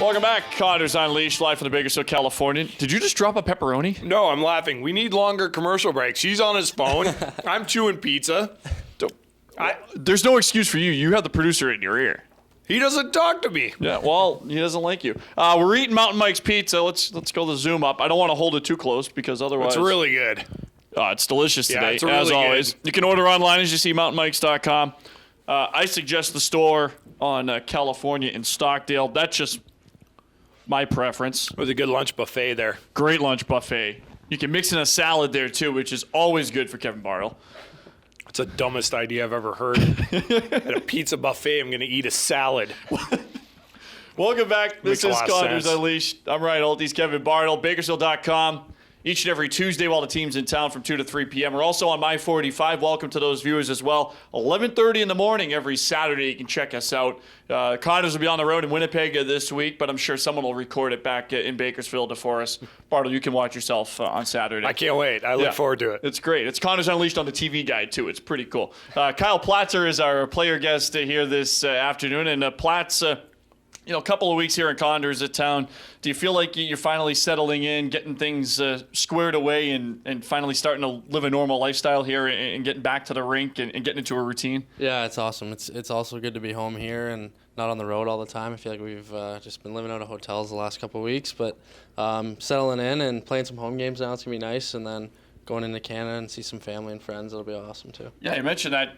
Welcome back. Condors Unleashed, live from the Bakersfield, California. Did you just drop a pepperoni? No, I'm laughing. We need longer commercial breaks. He's on his phone. I'm chewing pizza. There's no excuse for you. You have the producer in your ear. He doesn't talk to me. Yeah, well, he doesn't like you. We're eating Mountain Mike's pizza. Let's go the zoom up. I don't want to hold it too close because otherwise... It's really good. It's delicious today, it's really as always. good. You can order online as you see mountainmikes.com. I suggest the store on California in Stockdale. That's just my preference. With a good lunch buffet there. Great lunch buffet. You can mix in a salad there, too, which is always good for Kevin Bartle. It's the dumbest idea I've ever heard. At a pizza buffet, I'm going to eat a salad. Welcome back. This is Condors sense. Unleashed. I'm Ryan Holt. He's Kevin Bartle. Bakersfield.com. Each and every Tuesday while the team's in town from 2 to 3 p.m. We're also on My45. Welcome to those viewers as well. 11:30 in the morning every Saturday. You can check us out. Condors will be on the road in Winnipeg this week, but I'm sure someone will record it back in Bakersfield for us. Bartle, you can watch yourself on Saturday. I can't wait. I look forward to it. It's great. It's Condors Unleashed on the TV guide, too. It's pretty cool. Kyle Platzer is our player guest here this afternoon. And Platz, a couple of weeks here in Condors at town. Do you feel like you're finally settling in, getting things squared away, and finally starting to live a normal lifestyle here and getting back to the rink and getting into a routine? Yeah, it's awesome. It's also good to be home here and not on the road all the time. I feel like we've just been living out of hotels the last couple of weeks, but settling in and playing some home games now, it's going to be nice, and then going into Canada and see some family and friends, it'll be awesome too. Yeah, you mentioned that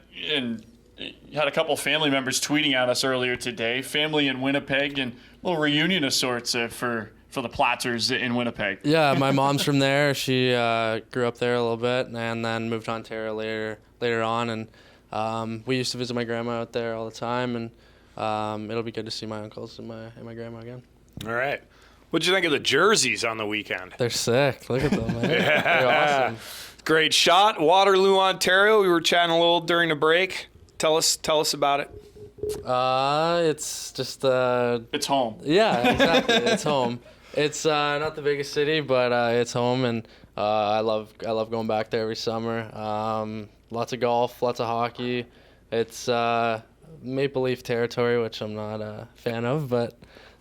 you had a couple of family members tweeting at us earlier today. Family in Winnipeg and a little reunion of sorts for the Platzers in Winnipeg. Yeah, my mom's from there. She grew up there a little bit and then moved to Ontario later on. And we used to visit my grandma out there all the time. And it'll be good to see my uncles and my grandma again. All right. What'd you think of the jerseys on the weekend? They're sick. Look at them, man. They're awesome. Great shot. Waterloo, Ontario. We were chatting a little during the break. Tell us about it. It's just It's home. Yeah, exactly. It's home. It's not the biggest city, but it's home, and I love going back there every summer. Lots of golf, lots of hockey. It's Maple Leaf territory, which I'm not a fan of, but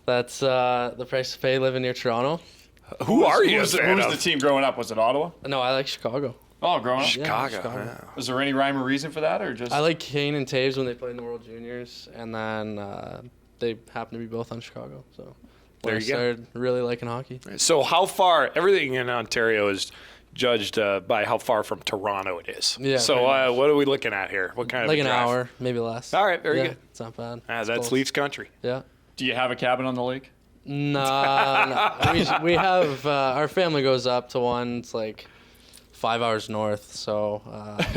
that's the price to pay living near Toronto. Who are you? Who was the team growing up? Was it Ottawa? No, I like Chicago. Oh, growing up? Chicago. Yeah. Was there any rhyme or reason for that, or just? I like Kane and Taves when they played in the World Juniors, and then they happen to be both on Chicago. So There I you go. started really liking hockey. So how far? Everything in Ontario is judged by how far from Toronto it is. Yeah, So pretty much. what are we looking at here? What kind of Like a an drive? hour, maybe less. All right, very Yeah, good. It's not bad. That's It's close. Leafs country. Yeah. Do you have a cabin on the lake? No. We have our family goes up to one. It's like 5 hours north, so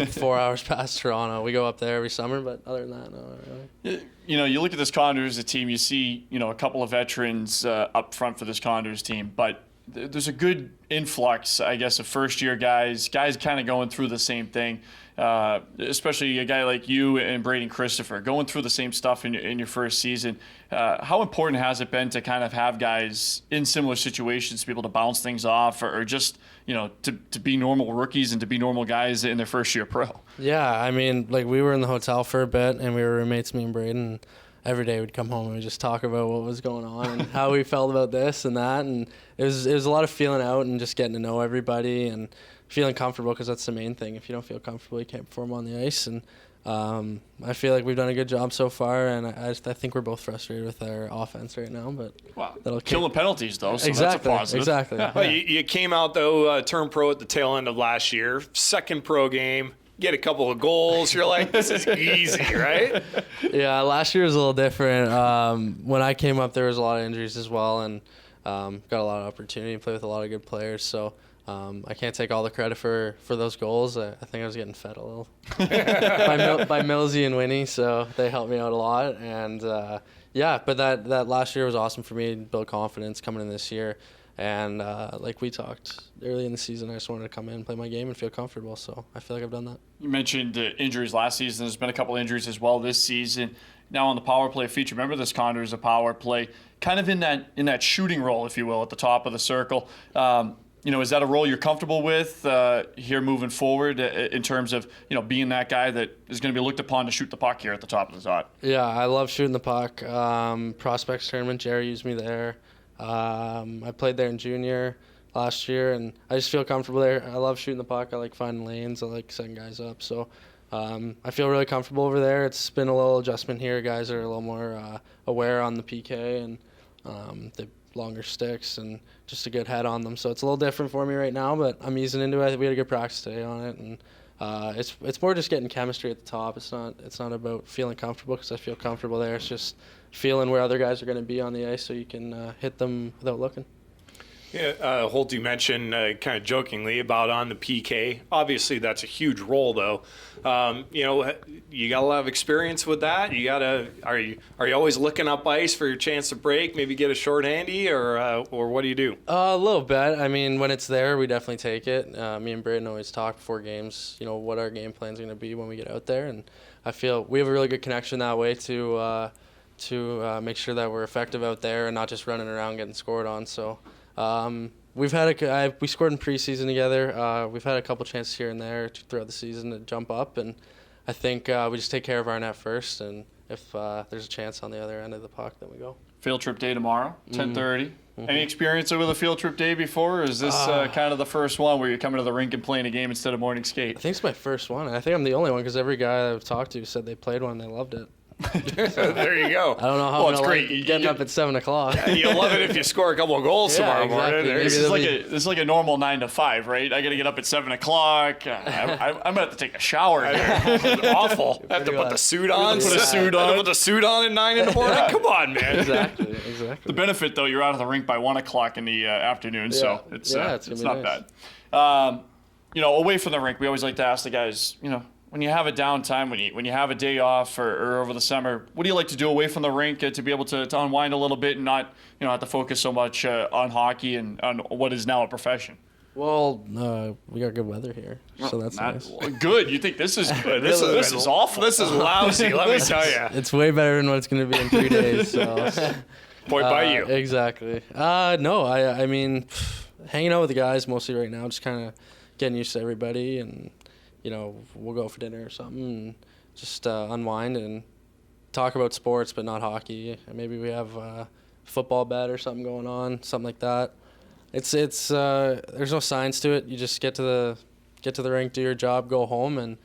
4 hours past Toronto. We go up there every summer, but other than that, no, not really. You look at this Condors team, you see, a couple of veterans up front for this Condors team, but there's a good influx, I guess, of first-year guys kind of going through the same thing, especially a guy like you and Braden Christopher going through the same stuff in your first season. How important has it been to kind of have guys in similar situations to be able to bounce things off or just, to be normal rookies and to be normal guys in their first year pro? Yeah, I mean, like we were in the hotel for a bit, and we were roommates, me and Braden. And every day we'd come home and we'd just talk about what was going on and how we felt about this and that. And it was a lot of feeling out and just getting to know everybody and feeling comfortable, because that's the main thing. If you don't feel comfortable, you can't perform on the ice. And I feel like we've done a good job so far, and I think we're both frustrated with our offense right now. But that'll Killing penalties, though, so exactly, that's a positive. Exactly. Yeah. Well, you came out, though, turned pro at the tail end of last year. Second pro game. Get a couple of goals. You're like, this is easy, right? Yeah, last year was a little different. When I came up, there was a lot of injuries as well, and got a lot of opportunity to play with a lot of good players. So I can't take all the credit for those goals. I think I was getting fed a little by Millsy and Winnie, so they helped me out a lot. And but that last year was awesome for me to build confidence coming in this year. And like we talked early in the season, I just wanted to come in, play my game, and feel comfortable. So I feel like I've done that. You mentioned injuries last season. There's been a couple injuries as well this season. Now on the power play feature, remember this Condors a power play, kind of in that shooting role, if you will, at the top of the circle. Is that a role you're comfortable with here moving forward in terms of, being that guy that is going to be looked upon to shoot the puck here at the top of the dot? Yeah, I love shooting the puck. Prospects tournament, Jerry used me there. I played there in junior last year, and I just feel comfortable there. I love shooting the puck. I like finding lanes. I like setting guys up. So I feel really comfortable over there. It's been a little adjustment here. Guys are a little more aware on the PK and the longer sticks and just a good head on them. So it's a little different for me right now, but I'm easing into it. We had a good practice today on it, and it's more just getting chemistry at the top. It's not about feeling comfortable because I feel comfortable there. It's just feeling where other guys are going to be on the ice so you can hit them without looking. Yeah, Holt, you mentioned kind of jokingly about on the PK. Obviously, that's a huge role, though. You got a lot of experience with that. Are you always looking up ice for your chance to break? Maybe get a short handy, or what do you do? A little bit. I mean, when it's there, we definitely take it. Me and Braden always talk before games. What our game plan's going to be when we get out there, and I feel we have a really good connection that way to make sure that we're effective out there and not just running around getting scored on. So. We scored in preseason together. We've had a couple chances here and there throughout the season to jump up, and I think we just take care of our net first, and if there's a chance on the other end of the puck, then we go. Field trip day tomorrow, 10:30. Any experience with a field trip day before, or is this kind of the first one where you're coming to the rink and playing a game instead of morning skate? I think it's my first one. I think I'm the only one because every guy I've talked to said they played one and they loved it. There you go. I don't know how it's great. Getting up at 7 o'clock. You'll love it if you score a couple of goals tomorrow morning. This is like a normal 9 to 5, right? I got to get up at 7 o'clock. I'm gonna have to take a shower here. Awful. I have to put the suit on. Put the suit on at 9 in the morning. Yeah. Come on, man. Exactly. The benefit, though, you're out of the rink by 1 o'clock in the afternoon, so it's not nice. bad. Away from the rink, we always like to ask the guys, when you have a downtime, when you have a day off or over the summer, what do you like to do away from the rink to be able to unwind a little bit and not have to focus so much on hockey and on what is now a profession? Well, we got good weather here, so that's nice. Good. You think this is good? This is awful. This is lousy. Let me tell you. It's way better than what it's going to be in 3 days. So. Point by you. Exactly. No, I mean, hanging out with the guys mostly right now, just kind of getting used to everybody, and we'll go for dinner or something and just unwind and talk about sports, but not hockey. Maybe we have a football bet or something going on, something like that. It's there's no science to it. You just get to the rink, do your job, go home, and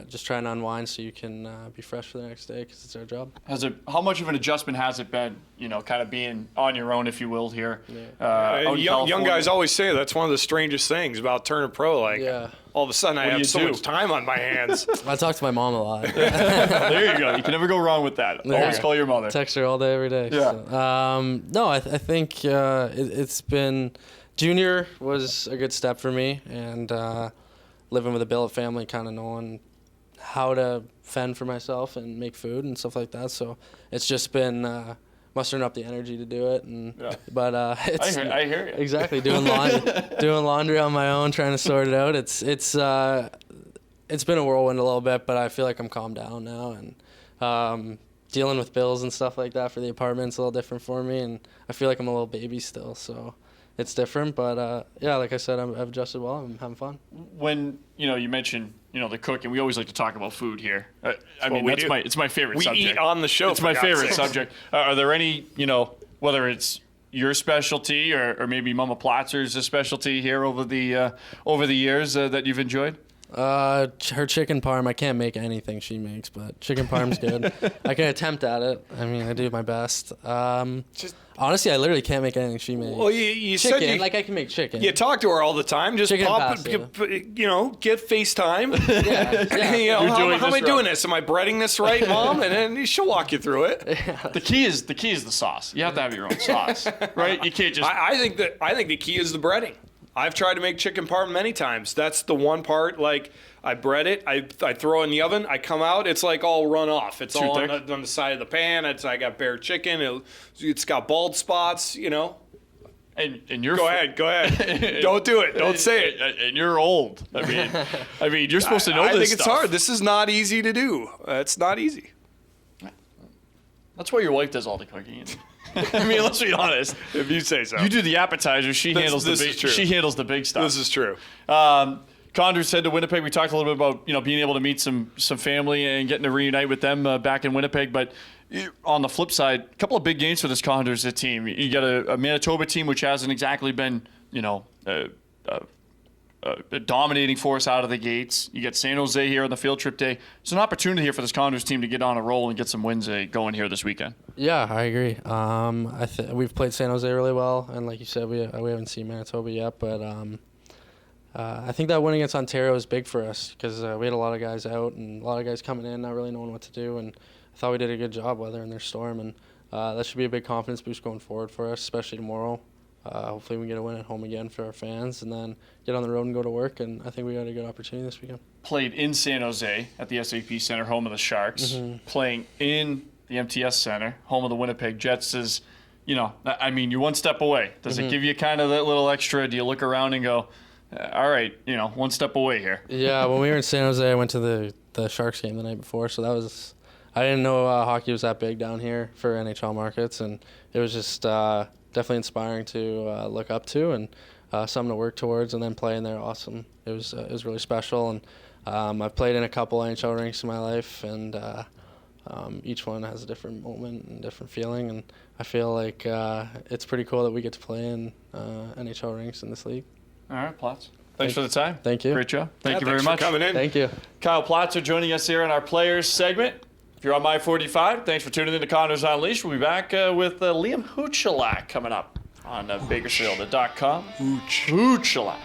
just try and unwind so you can be fresh for the next day because it's our job. How much of an adjustment has it been, kind of being on your own, if you will, here? Young guys always say that's one of the strangest things about turning pro. All of a sudden I have so much time on my hands. I talk to my mom a lot. There you go. You can never go wrong with that. Always call your mother. Text her all day, every day. Yeah. So. No, I think it's been – junior was a good step for me, and living with a billet family, kind of knowing how to fend for myself and make food and stuff like that. So it's just been mustering up the energy to do it. But it's I hear you. Exactly, doing laundry on my own, trying to sort it out. It's been a whirlwind a little bit, but I feel like I'm calmed down now, and dealing with bills and stuff like that for the apartment's a little different for me, and I feel like I'm a little baby still, so it's different. But like I said, I've adjusted well. I'm having fun. When you mentioned the cooking, we always like to talk about food here. It's my favorite subject. We eat on the show. It's my favorite subject. Are there any whether it's your specialty or maybe Mama Platzer's specialty here over the years that you've enjoyed? Her chicken parm, I can't make anything she makes, but chicken parm's good. I can attempt at it. I mean, I do my best. Honestly, I literally can't make anything she makes. Well, you chicken, said I can make chicken. You talk to her all the time. Just chicken get FaceTime. Yeah. How am I doing this? Am I breading this right, Mom? And then she'll walk you through it. Yeah. The key is the sauce. You have to have your own sauce, right? You can't just. I think the key is the breading. I've tried to make chicken parm many times. That's the one part. Like, I bread it, I throw it in the oven, I come out, it's like all run off. It's all on the side of the pan. I got bare chicken. It's got bald spots, And you're go ahead. Don't do it. Don't say it. And you're old. I mean, you're supposed to know this. I think it's hard. This is not easy to do. It's not easy. That's why your wife does all the cooking. I mean, let's be honest. If you say so. You do the appetizers. She handles the this big. is true. She handles the big stuff. This is true. Condors head to Winnipeg. We talked a little bit about being able to meet some family and getting to reunite with them back in Winnipeg. But on the flip side, a couple of big games for this Condors team. You got a Manitoba team which hasn't exactly been a dominating force out of the gates. You get San Jose here on the field trip day. It's an opportunity here for this Condors team to get on a roll and get some wins going here this weekend. Yeah, I agree. We've played San Jose really well, and like you said, we haven't seen Manitoba yet, but I think that win against Ontario is big for us because we had a lot of guys out and a lot of guys coming in not really knowing what to do, and I thought we did a good job weathering their storm, and that should be a big confidence boost going forward for us, especially tomorrow. Hopefully we get a win at home again for our fans and then get on the road and go to work, and I think we got a good opportunity this weekend. Played in San Jose at the SAP Center, home of the Sharks. Playing in the MTS Center, home of the Winnipeg Jets is, you're one step away. Does it give you kind of that little extra? Do you look around and go, all right, one step away here? Yeah, when we were in San Jose, I went to the Sharks game the night before, so I didn't know hockey was that big down here for NHL markets, and it was just definitely inspiring to look up to and something to work towards, and then playing there, awesome. It was really special, and I've played in a couple NHL rinks in my life, and each one has a different moment and different feeling, and I feel like it's pretty cool that we get to play in NHL rinks in this league. All right, Platz. Thanks for the time. Thank you. Great job. Thank you very thanks much. for coming in. Thank you. Kyle Platzer joining us here in our Players segment. If you're on My 45, thanks for tuning in to Condors Unleashed. We'll be back with Liam Huchalak coming up on Bakersfield.com. Huchalak.